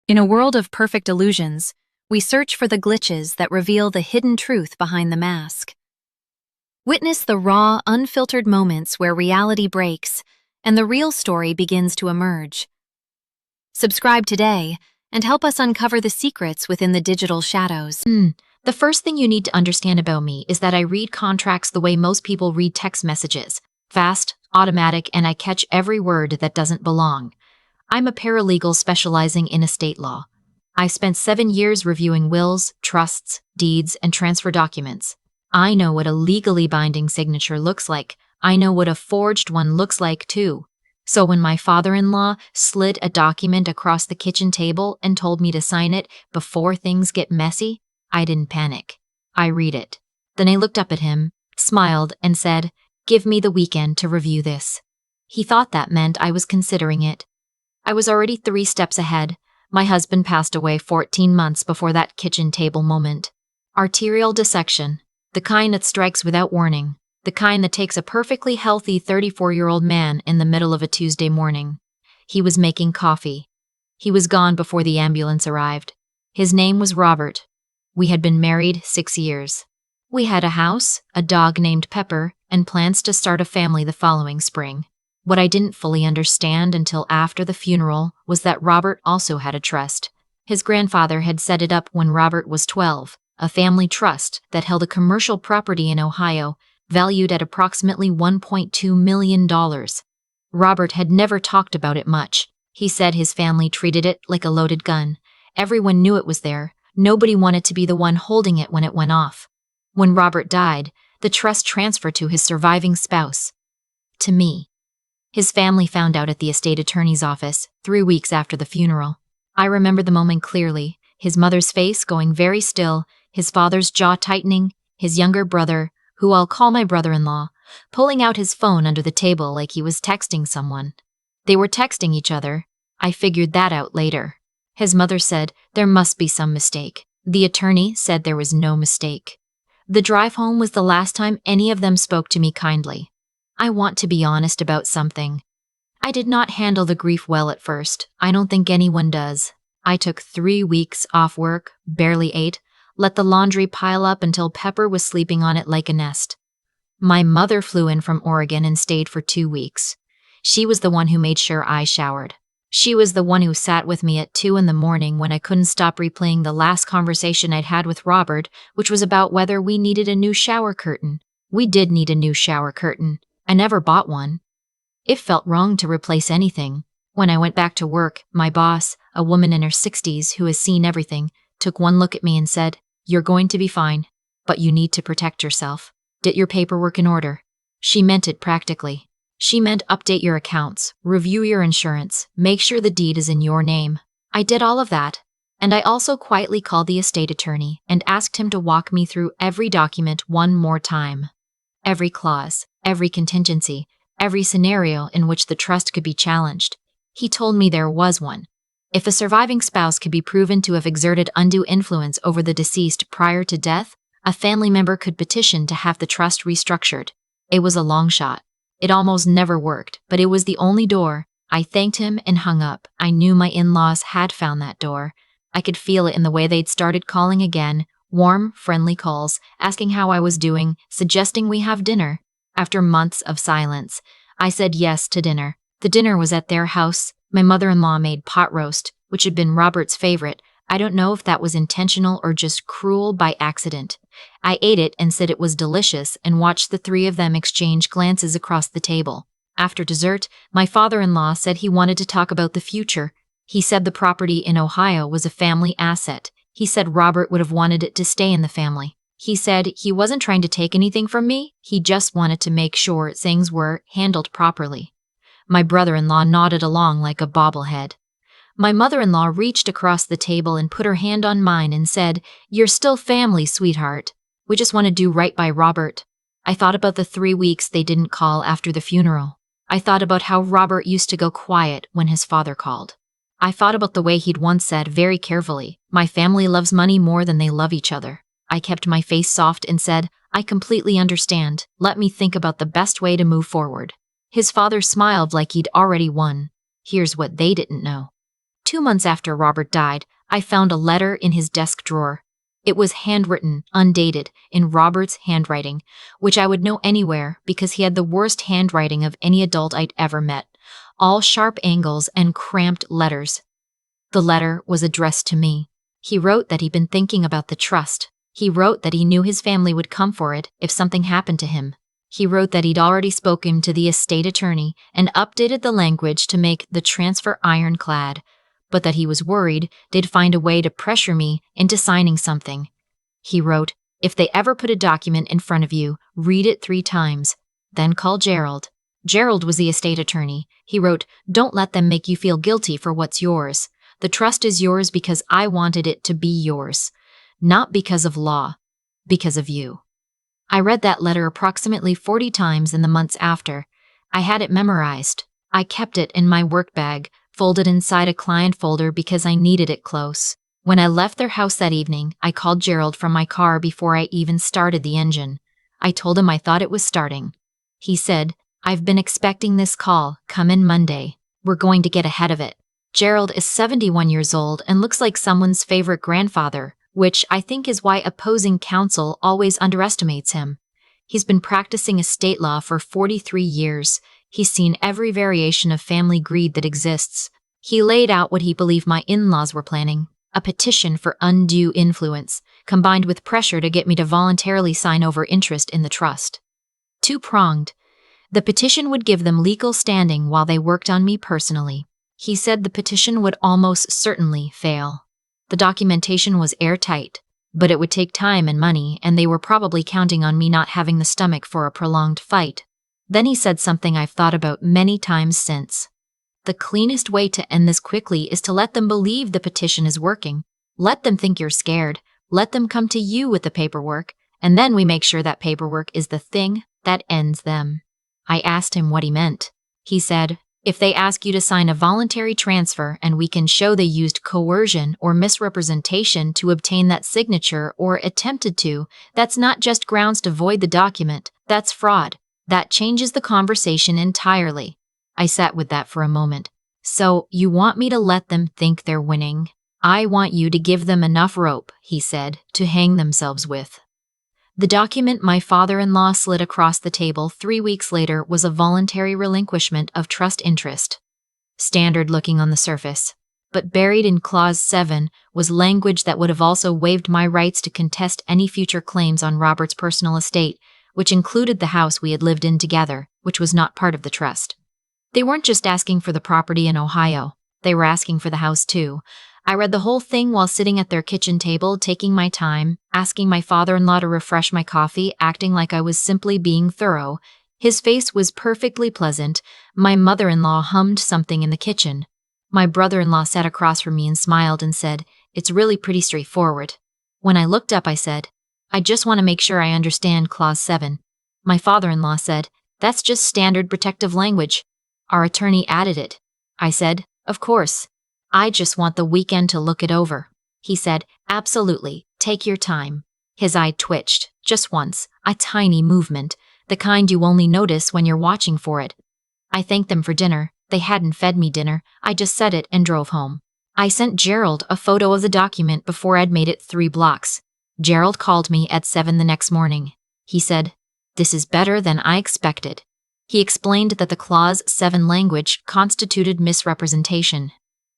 In a world of perfect illusions, we search for the glitches that reveal the hidden truth behind the mask. Witness the raw, unfiltered moments where reality breaks and the real story begins to emerge. Subscribe today and help us uncover the secrets within the digital shadows. The first thing you need to understand about me is that I read contracts the way most people read text messages. Fast, automatic, and I catch every word that doesn't belong. I'm a paralegal specializing in estate law. I spent 7 years reviewing wills, trusts, deeds, and transfer documents. I know what a legally binding signature looks like. I know what a forged one looks like, too. So when my father-in-law slid a document across the kitchen table and told me to sign it before things get messy, I didn't panic. I read it. Then I looked up at him, smiled, and said, "Give me the weekend to review this." He thought that meant I was considering it. I was already 3 steps ahead. My husband passed away 14 months before that kitchen table moment. Arterial dissection, the kind that strikes without warning, the kind that takes a perfectly healthy 34-year-old man in the middle of a Tuesday morning. He was making coffee. He was gone before the ambulance arrived. His name was Robert. We had been married 6 years. We had a house, a dog named Pepper, and plans to start a family the following spring. What I didn't fully understand until after the funeral was that Robert also had a trust. His grandfather had set it up when Robert was 12, a family trust that held a commercial property in Ohio valued at approximately $1.2 million. Robert had never talked about it much. He said his family treated it like a loaded gun. Everyone knew it was there. Nobody wanted to be the one holding it when it went off. When Robert died, the trust transferred to his surviving spouse. To me. His family found out at the estate attorney's office 3 weeks after the funeral. I remember the moment clearly, his mother's face going very still, his father's jaw tightening, his younger brother, who I'll call my brother-in-law, pulling out his phone under the table like he was texting someone. They were texting each other. I figured that out later. His mother said there must be some mistake. The attorney said there was no mistake. The drive home was the last time any of them spoke to me kindly. I want to be honest about something. I did not handle the grief well at first. I don't think anyone does. I took 3 weeks off work, barely ate, let the laundry pile up until Pepper was sleeping on it like a nest. My mother flew in from Oregon and stayed for 2 weeks. She was the one who made sure I showered. She was the one who sat with me at 2 in the morning when I couldn't stop replaying the last conversation I'd had with Robert, which was about whether we needed a new shower curtain. We did need a new shower curtain. I never bought one. It felt wrong to replace anything. When I went back to work, my boss, a woman in her 60s who has seen everything, took one look at me and said, "You're going to be fine, but you need to protect yourself. Get your paperwork in order." She meant it practically. She meant update your accounts, review your insurance, make sure the deed is in your name. I did all of that. And I also quietly called the estate attorney and asked him to walk me through every document one more time. Every clause, every contingency, every scenario in which the trust could be challenged. He told me there was one. If a surviving spouse could be proven to have exerted undue influence over the deceased prior to death, a family member could petition to have the trust restructured. It was a long shot. It almost never worked, but it was the only door. I thanked him and hung up. I knew my in-laws had found that door. I could feel it in the way they'd started calling again. Warm, friendly calls, asking how I was doing, suggesting we have dinner. After months of silence, I said yes to dinner. The dinner was at their house. My mother-in-law made pot roast, which had been Robert's favorite. I don't know if that was intentional or just cruel by accident. I ate it and said it was delicious and watched the 3 of them exchange glances across the table. After dessert, my father-in-law said he wanted to talk about the future. He said the property in Ohio was a family asset. He said Robert would have wanted it to stay in the family. He said he wasn't trying to take anything from me, he just wanted to make sure things were handled properly. My brother-in-law nodded along like a bobblehead. My mother-in-law reached across the table and put her hand on mine and said, "You're still family, sweetheart. We just want to do right by Robert." I thought about the 3 weeks they didn't call after the funeral. I thought about how Robert used to go quiet when his father called. I thought about the way he'd once said very carefully, "My family loves money more than they love each other." I kept my face soft and said, "I completely understand. Let me think about the best way to move forward." His father smiled like he'd already won. Here's what they didn't know. 2 months after Robert died, I found a letter in his desk drawer. It was handwritten, undated, in Robert's handwriting, which I would know anywhere because he had the worst handwriting of any adult I'd ever met. All sharp angles and cramped letters. The letter was addressed to me. He wrote that he'd been thinking about the trust. He wrote that he knew his family would come for it if something happened to him. He wrote that he'd already spoken to the estate attorney and updated the language to make the transfer ironclad, but that he was worried they'd find a way to pressure me into signing something. He wrote, "If they ever put a document in front of you, read it 3 times, then call Gerald." Gerald was the estate attorney. He wrote, "Don't let them make you feel guilty for what's yours. The trust is yours because I wanted it to be yours, not because of law, because of you." I read that letter approximately 40 times in the months after. I had it memorized. I kept it in my work bag, folded inside a client folder because I needed it close. When I left their house that evening, I called Gerald from my car before I even started the engine. I told him I thought it was starting. He said, "I've been expecting this call. Come in Monday. We're going to get ahead of it." Gerald is 71 years old and looks like someone's favorite grandfather, which I think is why opposing counsel always underestimates him. He's been practicing estate law for 43 years. He's seen every variation of family greed that exists. He laid out what he believed my in-laws were planning, a petition for undue influence, combined with pressure to get me to voluntarily sign over interest in the trust. Two-pronged. The petition would give them legal standing while they worked on me personally. He said the petition would almost certainly fail. The documentation was airtight, but it would take time and money, and they were probably counting on me not having the stomach for a prolonged fight. Then he said something I've thought about many times since. The cleanest way to end this quickly is to let them believe the petition is working. Let them think you're scared. Let them come to you with the paperwork, and then we make sure that paperwork is the thing that ends them. I asked him what he meant. He said, "If they ask you to sign a voluntary transfer and we can show they used coercion or misrepresentation to obtain that signature or attempted to, that's not just grounds to void the document, that's fraud. That changes the conversation entirely." I sat with that for a moment. "So, you want me to let them think they're winning? I want you to give them enough rope," he said, "to hang themselves with." The document my father-in-law slid across the table 3 weeks later was a voluntary relinquishment of trust interest. Standard looking on the surface, but buried in Clause 7 was language that would have also waived my rights to contest any future claims on Robert's personal estate, which included the house we had lived in together, which was not part of the trust. They weren't just asking for the property in Ohio, they were asking for the house too. I read the whole thing while sitting at their kitchen table, taking my time, asking my father-in-law to refresh my coffee, acting like I was simply being thorough. His face was perfectly pleasant. My mother-in-law hummed something in the kitchen. My brother-in-law sat across from me and smiled and said, "It's really pretty straightforward." When I looked up, I said, "I just want to make sure I understand Clause 7. My father-in-law said, "That's just standard protective language. Our attorney added it." I said, "Of course. I just want the weekend to look it over." He said, "Absolutely, take your time." His eye twitched, just once, a tiny movement, the kind you only notice when you're watching for it. I thanked them for dinner. They hadn't fed me dinner. I just said it and drove home. I sent Gerald a photo of the document before I'd made it 3 blocks. Gerald called me at 7 the next morning. He said, "This is better than I expected." He explained that the Clause 7 language constituted misrepresentation.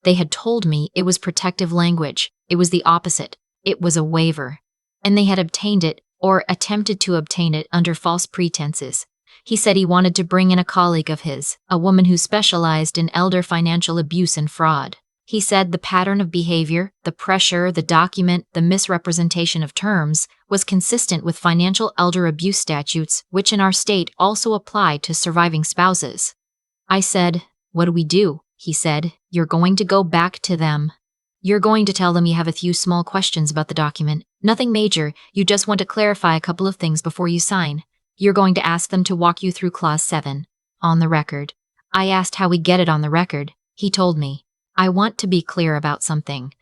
They had told me it was protective language. It was the opposite. It was a waiver. And they had obtained it, or attempted to obtain it, under false pretenses. He said he wanted to bring in a colleague of his, a woman who specialized in elder financial abuse and fraud. He said the pattern of behavior, the pressure, the document, the misrepresentation of terms, was consistent with financial elder abuse statutes, which in our state also apply to surviving spouses. I said, "What do we do?" He said, "You're going to go back to them. You're going to tell them you have a few small questions about the document. Nothing major, you just want to clarify a couple of things before you sign. You're going to ask them to walk you through Clause 7, on the record." I asked how we get it on the record. He told me, "I want to be clear about something.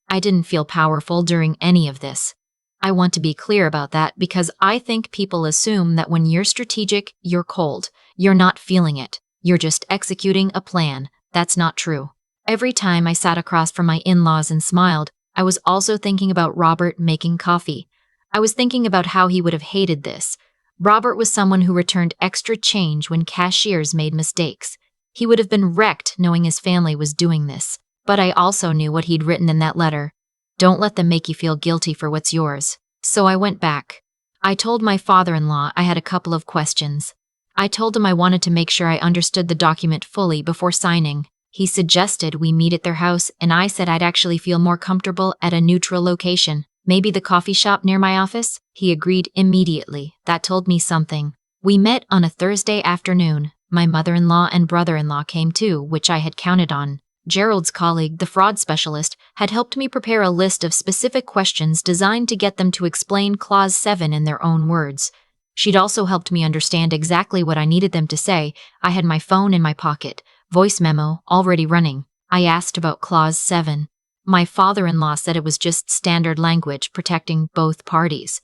I didn't feel powerful during any of this. I want to be clear about that because I think people assume that when you're strategic, you're cold. You're not feeling it. You're just executing a plan. That's not true. Every time I sat across from my in-laws and smiled, I was also thinking about Robert making coffee. I was thinking about how he would have hated this. Robert was someone who returned extra change when cashiers made mistakes. He would have been wrecked knowing his family was doing this. But I also knew what he'd written in that letter. Don't let them make you feel guilty for what's yours. So I went back. I told my father-in-law I had a couple of questions. I told him I wanted to make sure I understood the document fully before signing. He suggested we meet at their house, and I said I'd actually feel more comfortable at a neutral location. Maybe the coffee shop near my office? He agreed immediately. That told me something. We met on a Thursday afternoon. My mother-in-law and brother-in-law came too, which I had counted on. Gerald's colleague, the fraud specialist, had helped me prepare a list of specific questions designed to get them to explain Clause 7 in their own words. She'd also helped me understand exactly what I needed them to say. I had my phone in my pocket, voice memo already running. I asked about Clause 7. My father-in-law said it was just standard language protecting both parties.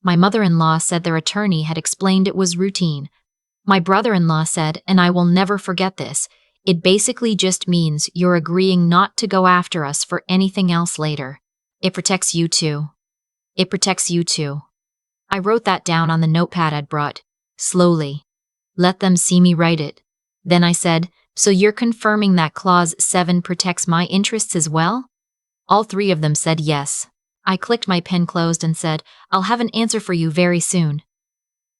My mother-in-law said their attorney had explained it was routine. My brother-in-law said, and I will never forget this, it basically just means you're agreeing not to go after us for anything else later. It protects you too. It protects you too. I wrote that down on the notepad I'd brought. Slowly. Let them see me write it. Then I said, so you're confirming that Clause 7 protects my interests as well? All three of them said yes. I clicked my pen closed and said, I'll have an answer for you very soon.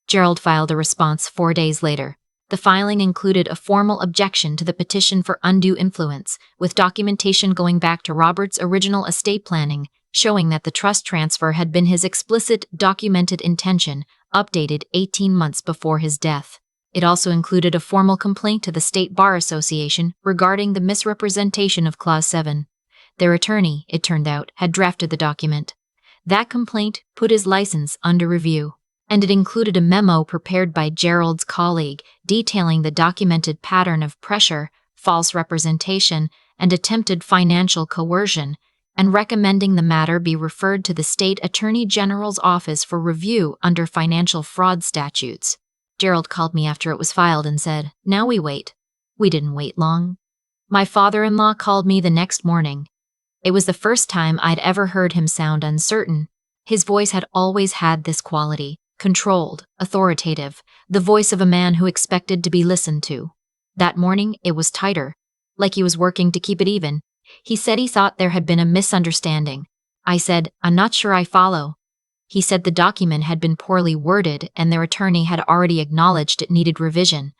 Gerald filed a response 4 days later. The filing included a formal objection to the petition for undue influence, with documentation going back to Robert's original estate planning, showing that the trust transfer had been his explicit, documented intention, updated 18 months before his death. It also included a formal complaint to the State Bar Association regarding the misrepresentation of Clause 7. Their attorney, it turned out, had drafted the document. That complaint put his license under review, and it included a memo prepared by Gerald's colleague detailing the documented pattern of pressure, false representation, and attempted financial coercion, and recommending the matter be referred to the State Attorney General's office for review under financial fraud statutes. Gerald called me after it was filed and said, now we wait. We didn't wait long. My father-in-law called me the next morning. It was the first time I'd ever heard him sound uncertain. His voice had always had this quality, controlled, authoritative, the voice of a man who expected to be listened to. That morning, it was tighter, like he was working to keep it even. He said he thought there had been a misunderstanding. I said, I'm not sure I follow. He said the document had been poorly worded and their attorney had already acknowledged it needed revision.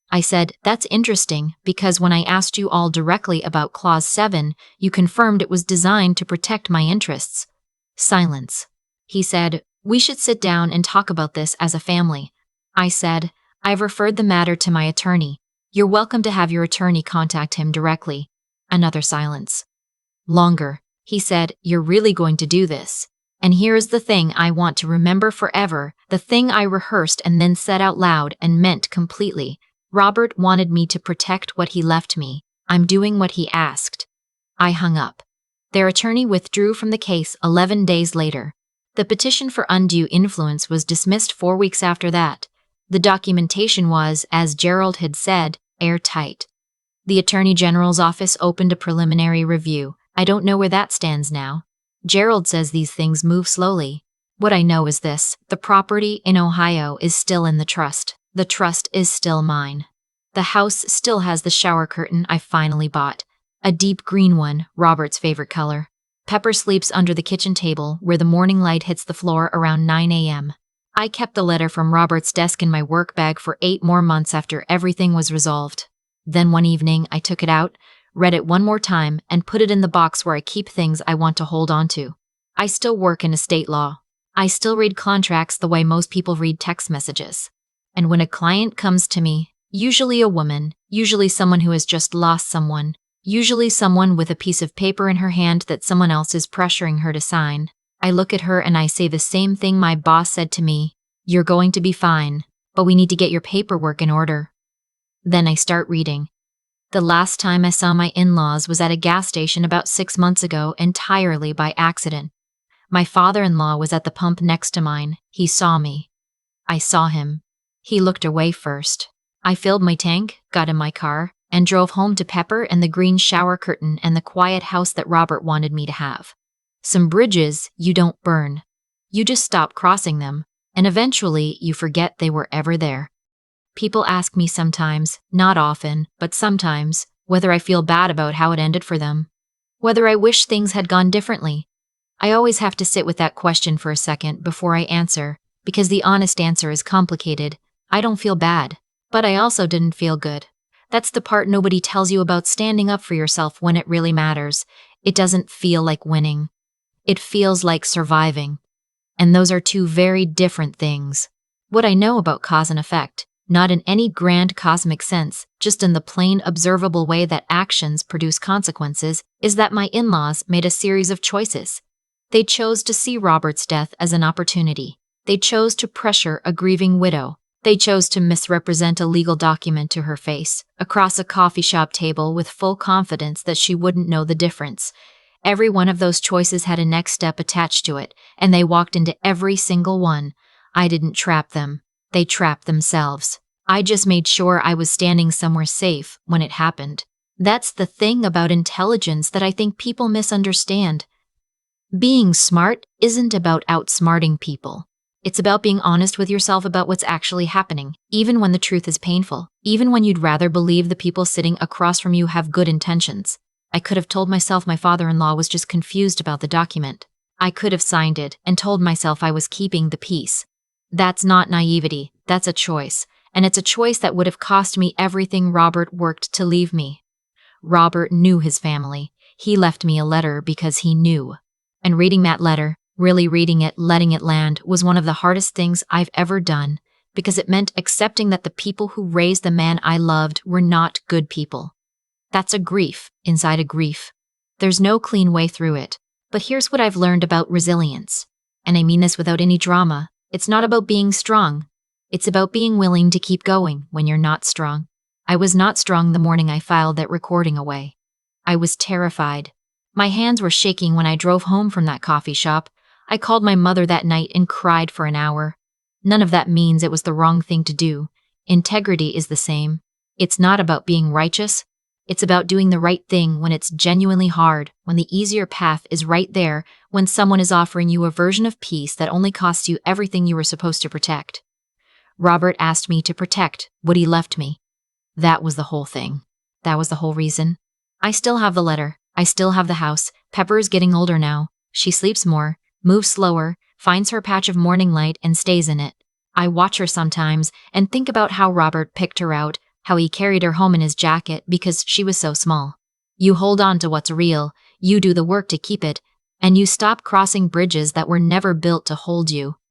I said, that's interesting, because when I asked you all directly about Clause 7, you confirmed it was designed to protect my interests. Silence. He said, we should sit down and talk about this as a family. I said, I've referred the matter to my attorney. You're welcome to have your attorney contact him directly. Another silence. Longer. He said, you're really going to do this. And here's the thing I want to remember forever, the thing I rehearsed and then said out loud and meant completely. Robert wanted me to protect what he left me. I'm doing what he asked. I hung up. Their attorney withdrew from the case 11 days later. The petition for undue influence was dismissed 4 weeks after that. The documentation was, as Gerald had said, airtight. The Attorney General's office opened a preliminary review. I don't know where that stands now. Gerald says these things move slowly. What I know is this: the property in Ohio is still in the trust. The trust is still mine. The house still has the shower curtain I finally bought. A deep green one, Robert's favorite color. Pepper sleeps under the kitchen table where the morning light hits the floor around 9 a.m. I kept the letter from Robert's desk in my work bag for 8 more months after everything was resolved. Then one evening, I took it out, read it one more time, and put it in the box where I keep things I want to hold on to. I still work in estate law. I still read contracts the way most people read text messages. And when a client comes to me, usually a woman, usually someone who has just lost someone, usually someone with a piece of paper in her hand that someone else is pressuring her to sign, I look at her and I say the same thing my boss said to me: you're going to be fine, but we need to get your paperwork in order. Then I start reading. The last time I saw my in-laws was at a gas station about 6 months ago, entirely by accident. My father-in-law was at the pump next to mine. He saw me. I saw him. He looked away first. I filled my tank, got in my car, and drove home to Pepper and the green shower curtain and the quiet house that Robert wanted me to have. Some bridges you don't burn. You just stop crossing them, and eventually you forget they were ever there. People ask me sometimes, not often, but sometimes, whether I feel bad about how it ended for them. Whether I wish things had gone differently. I always have to sit with that question for a second before I answer, because the honest answer is complicated. I don't feel bad, but I also didn't feel good. That's the part nobody tells you about standing up for yourself when it really matters. It doesn't feel like winning. It feels like surviving. And those are two very different things. What I know about cause and effect, not in any grand cosmic sense, just in the plain observable way that actions produce consequences, is that my in-laws made a series of choices. They chose to see Robert's death as an opportunity. They chose to pressure a grieving widow. They chose to misrepresent a legal document to her face, across a coffee shop table with full confidence that she wouldn't know the difference. Every one of those choices had a next step attached to it, and they walked into every single one. I didn't trap them. They trapped themselves. I just made sure I was standing somewhere safe when it happened. That's the thing about intelligence that I think people misunderstand. Being smart isn't about outsmarting people. It's about being honest with yourself about what's actually happening, even when the truth is painful, even when you'd rather believe the people sitting across from you have good intentions. I could have told myself my father-in-law was just confused about the document. I could have signed it and told myself I was keeping the peace. That's not naivety, that's a choice, and it's a choice that would have cost me everything Robert worked to leave me. Robert knew his family. He left me a letter because he knew. And reading that letter, really reading it, letting it land, was one of the hardest things I've ever done, because it meant accepting that the people who raised the man I loved were not good people. That's a grief inside a grief. There's no clean way through it. But here's what I've learned about resilience. And I mean this without any drama. It's not about being strong. It's about being willing to keep going when you're not strong. I was not strong the morning I filed that recording away. I was terrified. My hands were shaking when I drove home from that coffee shop. I called my mother that night and cried for an hour. None of that means it was the wrong thing to do. Integrity is the same. It's not about being righteous. It's about doing the right thing when it's genuinely hard, when the easier path is right there, when someone is offering you a version of peace that only costs you everything you were supposed to protect. Robert asked me to protect what he left me. That was the whole thing. That was the whole reason. I still have the letter. I still have the house. Pepper is getting older now. She sleeps more, moves slower, finds her patch of morning light and stays in it. I watch her sometimes and think about how Robert picked her out, how he carried her home in his jacket because she was so small. You hold on to what's real, you do the work to keep it, and you stop crossing bridges that were never built to hold you.